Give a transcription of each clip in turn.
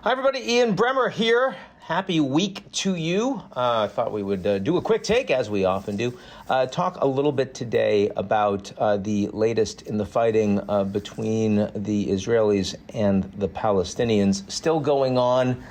Hi, everybody. Ian Bremmer here. Happy week to you. I thought we would do a quick take, as we often do. Talk a little bit today about the latest in the fighting between the Israelis and the Palestinians. Still going on.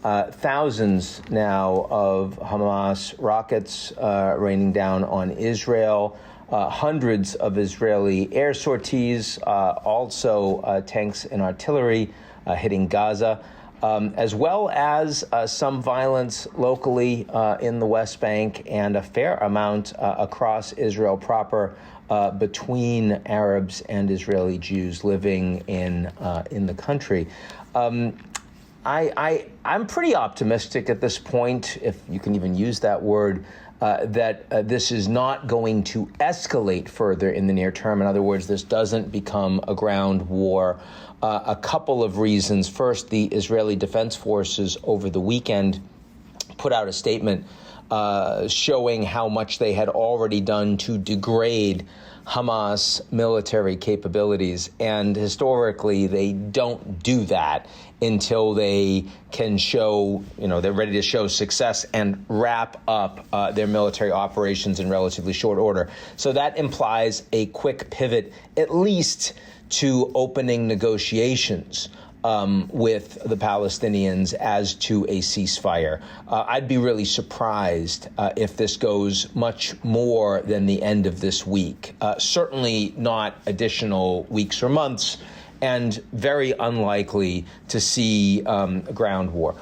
Thousands now of Hamas rockets raining down on Israel. Hundreds of Israeli air sorties, also tanks and artillery hitting Gaza. As well as some violence locally in the West Bank and a fair amount across Israel proper between Arabs and Israeli Jews living in the country. I'm pretty optimistic at this point, if you can even use that word, that this is not going to escalate further in the near term. In other words, this doesn't become a ground war. A couple of reasons. First, the Israeli Defense Forces over the weekend put out a statement showing how much they had already done to degrade Hamas military capabilities. And historically, they don't do that until they can show, they're ready to show success and wrap up their military operations in relatively short order. So that implies a quick pivot, at least to opening negotiations with the Palestinians as to a ceasefire. I'd be really surprised if this goes much more than the end of this week. Certainly not additional weeks or months, and very unlikely to see a ground war.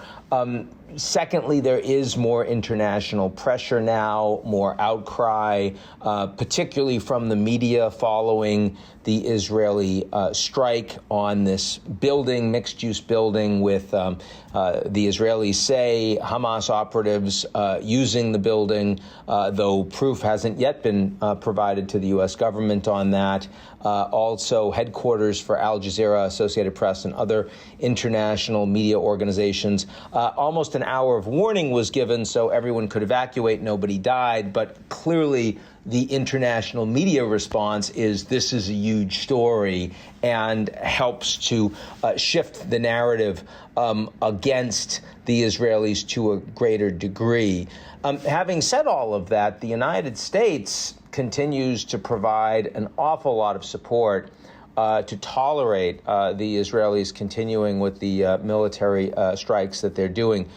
Secondly, there is more international pressure now, more outcry, particularly from the media following the Israeli strike on this building, mixed-use building, with the Israelis say Hamas operatives using the building, though proof hasn't yet been provided to the U.S. government on that. Also, headquarters for Al Jazeera, Associated Press, and other international media organizations. Almost an hour of warning was given so everyone could evacuate. Nobody died, but clearly the international media response is this is a huge story and helps to shift the narrative against the Israelis to a greater degree. Having said all of that, the United States continues to provide an awful lot of support to tolerate the Israelis continuing with the military strikes that they're doing.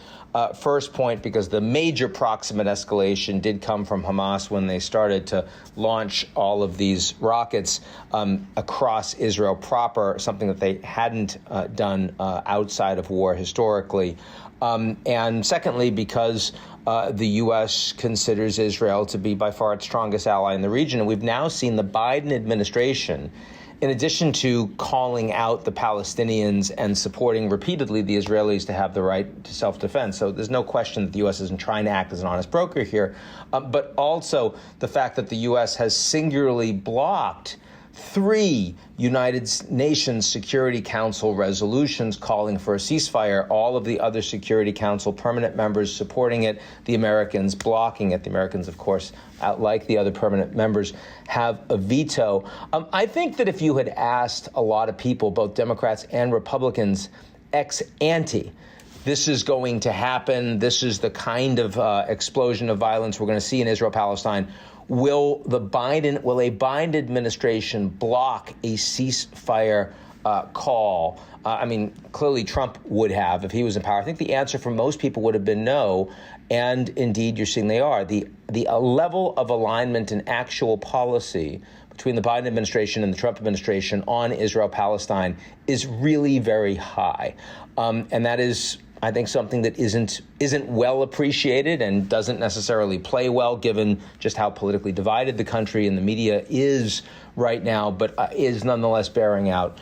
First point, because the major proximate escalation did come from Hamas when they started to launch all of these rockets across Israel proper, something that they hadn't done outside of war historically. And secondly, because the U.S. considers Israel to be by far its strongest ally in the region. And we've now seen the Biden administration, in addition to calling out the Palestinians and supporting repeatedly the Israelis to have the right to self-defense. So there's no question that the U.S. isn't trying to act as an honest broker here, but also the fact that the U.S. has singularly blocked 3 United Nations Security Council resolutions calling for a ceasefire, all of the other Security Council permanent members supporting it, the Americans blocking it. The Americans, of course, like the other permanent members, have a veto. I think that if you had asked a lot of people, both Democrats and Republicans, ex ante, this is going to happen, this is the kind of explosion of violence we're going to see in Israel-Palestine, will a Biden administration block a ceasefire call? Clearly Trump would have if he was in power. I think the answer for most people would have been no. And indeed, you're seeing they are. The level of alignment and actual policy between the Biden administration and the Trump administration on Israel-Palestine is really very high. And that is, I think, something that isn't well appreciated and doesn't necessarily play well, given just how politically divided the country and the media is right now, but is nonetheless bearing out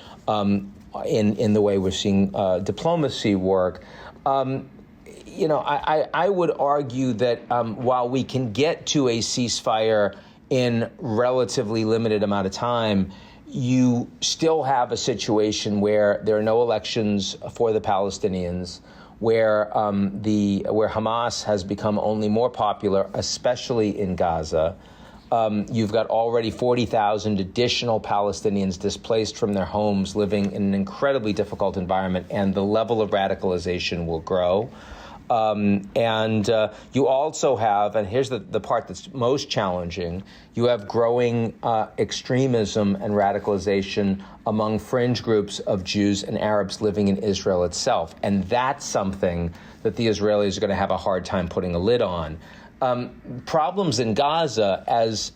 in the way we're seeing diplomacy work. I would argue that while we can get to a ceasefire in relatively limited amount of time, you still have a situation where there are no elections for the Palestinians, where Hamas has become only more popular, especially in Gaza, You've got already 40,000 additional Palestinians displaced from their homes, living in an incredibly difficult environment, and the level of radicalization will grow. You also have, and here's the part that's most challenging, you have growing extremism and radicalization among fringe groups of Jews and Arabs living in Israel itself. And that's something that the Israelis are going to have a hard time putting a lid on. Problems in Gaza, as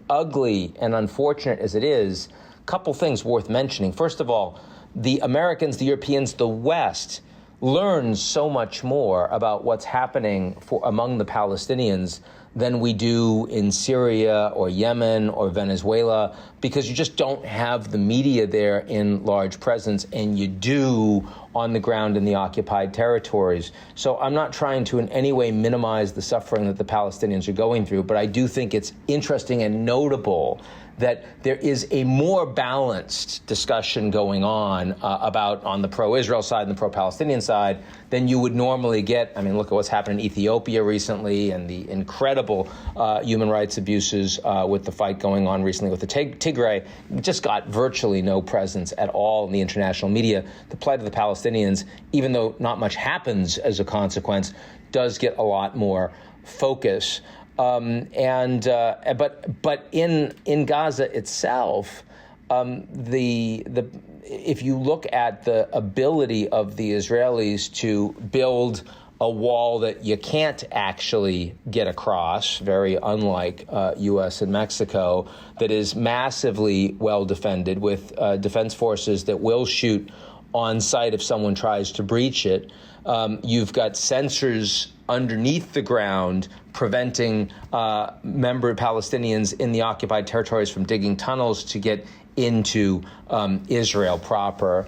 ugly and unfortunate as it is, a couple things worth mentioning. First of all, the Americans, the Europeans, the West learns so much more about what's happening among the Palestinians than we do in Syria or Yemen or Venezuela, because you just don't have the media there in large presence, and you do on the ground in the occupied territories. So I'm not trying to in any way minimize the suffering that the Palestinians are going through, but I do think it's interesting and notable that there is a more balanced discussion going on about on the pro-Israel side and the pro-Palestinian side than you would normally get. I mean, look at what's happened in Ethiopia recently and the incredible human rights abuses with the fight going on recently with the Tigray. Just got virtually no presence at all in the international media. The plight of the Palestinians, even though not much happens as a consequence, does get a lot more focus. But in Gaza itself, if you look at the ability of the Israelis to build a wall that you can't actually get across, very unlike U.S. and Mexico, that is massively well defended with defense forces that will shoot on sight if someone tries to breach it. You've got sensors underneath the ground preventing member Palestinians in the occupied territories from digging tunnels to get into Israel proper.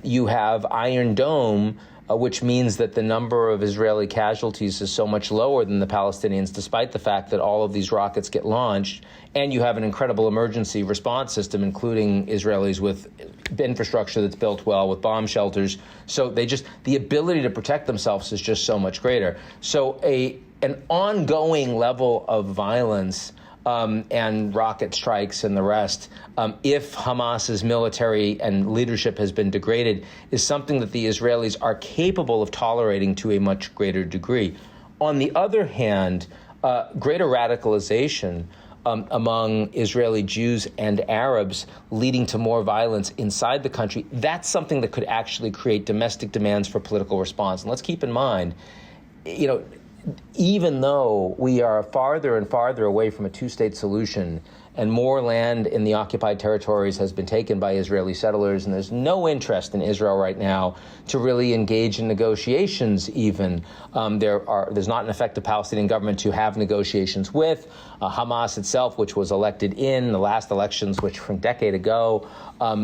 You have Iron Dome, which means that the number of Israeli casualties is so much lower than the Palestinians, despite the fact that all of these rockets get launched. And you have an incredible emergency response system, including Israelis with infrastructure that's built well, with bomb shelters. So the ability to protect themselves is just so much greater. So an ongoing level of violence and rocket strikes and the rest, if Hamas's military and leadership has been degraded, is something that the Israelis are capable of tolerating to a much greater degree. On the other hand, greater radicalization among Israeli Jews and Arabs, leading to more violence inside the country, that's something that could actually create domestic demands for political response. And let's keep in mind, even though we are farther and farther away from a two-state solution and more land in the occupied territories has been taken by Israeli settlers, and there's no interest in Israel right now to really engage in negotiations even. There's not an effective Palestinian government to have negotiations with. Hamas itself, which was elected in the last elections, which from a decade ago,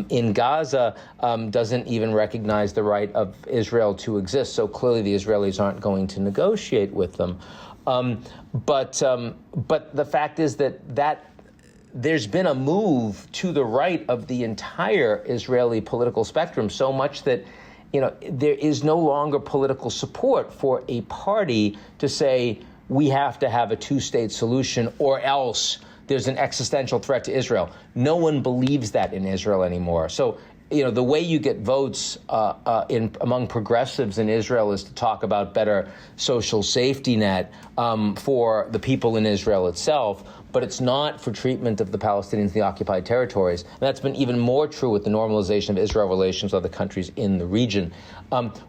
in Gaza, doesn't even recognize the right of Israel to exist. So clearly the Israelis aren't going to negotiate with them. But the fact is that there's been a move to the right of the entire Israeli political spectrum, so much that there is no longer political support for a party to say we have to have a two-state solution or else there's an existential threat to Israel. No one believes that in Israel anymore. So the way you get votes among progressives in Israel is to talk about better social safety net for the people in Israel itself, but it's not for treatment of the Palestinians in the occupied territories. And that's been even more true with the normalization of Israel relations with other countries in the region.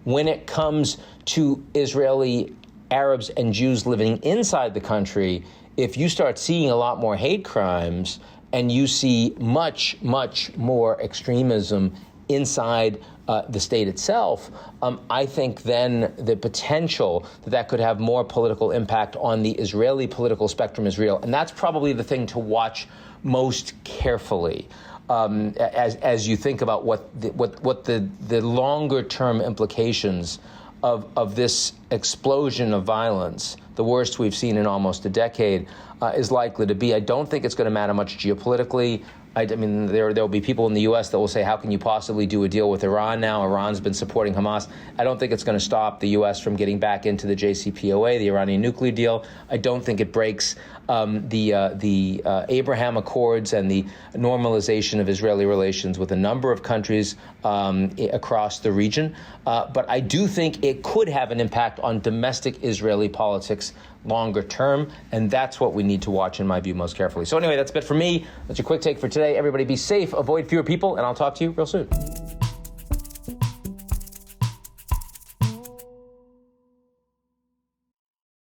When it comes to Israeli Arabs and Jews living inside the country, if you start seeing a lot more hate crimes and you see much, much more extremism inside the state itself, I think then the potential that could have more political impact on the Israeli political spectrum is real. And that's probably the thing to watch most carefully as you think about what the longer term implications of this explosion of violence, the worst we've seen in almost a decade, is likely to be. I don't think it's going to matter much geopolitically. I mean, there will be people in the U.S. that will say, how can you possibly do a deal with Iran now? Iran's been supporting Hamas. I don't think it's going to stop the U.S. from getting back into the JCPOA, the Iranian nuclear deal. I don't think it breaks the Abraham Accords and the normalization of Israeli relations with a number of countries across the region. But I do think it could have an impact on domestic Israeli politics longer term, and that's what we need to watch, in my view, most carefully. So anyway, that's it for me. That's your quick take for today. Everybody be safe, avoid fewer people, and I'll talk to you real soon.